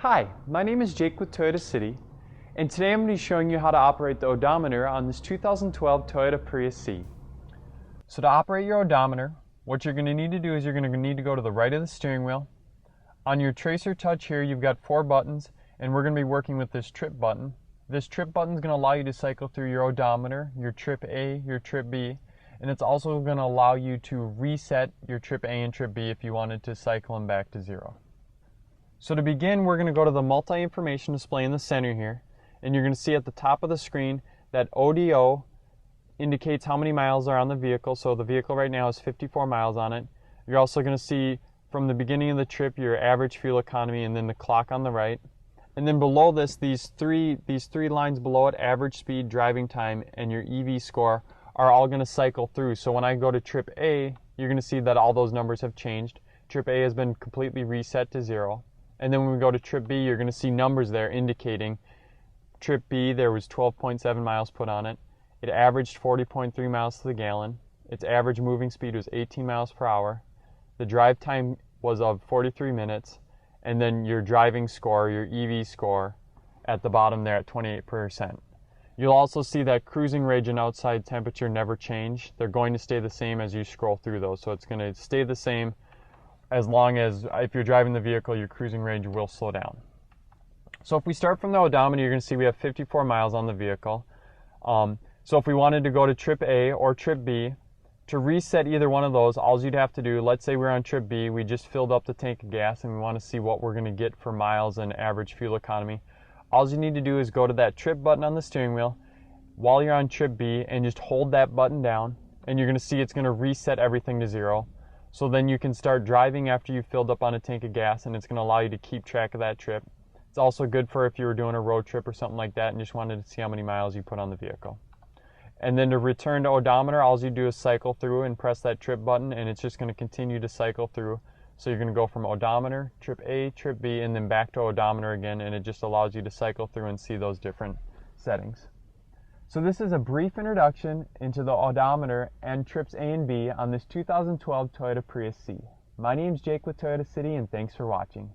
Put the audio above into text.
Hi, my name is Jake with Toyota City, and today I'm going to be showing you how to operate the odometer on this 2012 Toyota Prius C. So to operate your odometer, what you're going to need to do is you're going to need to go to the right of the steering wheel. On your tracer touch here, you've got 4 buttons, and we're going to be working with this trip button. This trip button is going to allow you to cycle through your odometer, your trip A, your trip B, and it's also going to allow you to reset your trip A and trip B if you wanted to cycle them back to 0. So to begin, we're going to go to the multi-information display in the center here, and you're going to see at the top of the screen that ODO indicates how many miles are on the vehicle. So the vehicle right now has 54 miles on it. You're also going to see from the beginning of the trip your average fuel economy and then the clock on the right. And then below this, these three lines below it, average speed, driving time, and your EV score are all going to cycle through. So when I go to trip A, you're going to see that all those numbers have changed. Trip A has been completely reset to 0. And then when we go to trip B, you're going to see numbers there indicating trip B, there was 12.7 miles put on it. It averaged 40.3 miles to the gallon. Its average moving speed was 18 miles per hour. The drive time was of 43 minutes. And then your driving score, your EV score, at the bottom there at 28%. You'll also see that cruising range and outside temperature never change. They're going to stay the same as you scroll through those. So it's going to stay the same as long as if you're driving the vehicle, your cruising range will slow down. So if we start from the odometer, you're going to see we have 54 miles on the vehicle. So if we wanted to go to trip A or trip B, to reset either one of those, all you'd have to do, let's say we're on trip B, we just filled up the tank of gas and we want to see what we're going to get for miles and average fuel economy. All you need to do is go to that trip button on the steering wheel while you're on trip B and just hold that button down, and you're going to see it's going to reset everything to 0. So then you can start driving after you've filled up on a tank of gas, and it's going to allow you to keep track of that trip. It's also good for if you were doing a road trip or something like that and just wanted to see how many miles you put on the vehicle. And then to return to odometer, all you do is cycle through and press that trip button, and it's just going to continue to cycle through. So you're going to go from odometer, trip A, trip B, and then back to odometer again, and it just allows you to cycle through and see those different settings. So this is a brief introduction into the odometer and trips A and B on this 2012 Toyota Prius C. My name's Jake with Toyota City, and thanks for watching.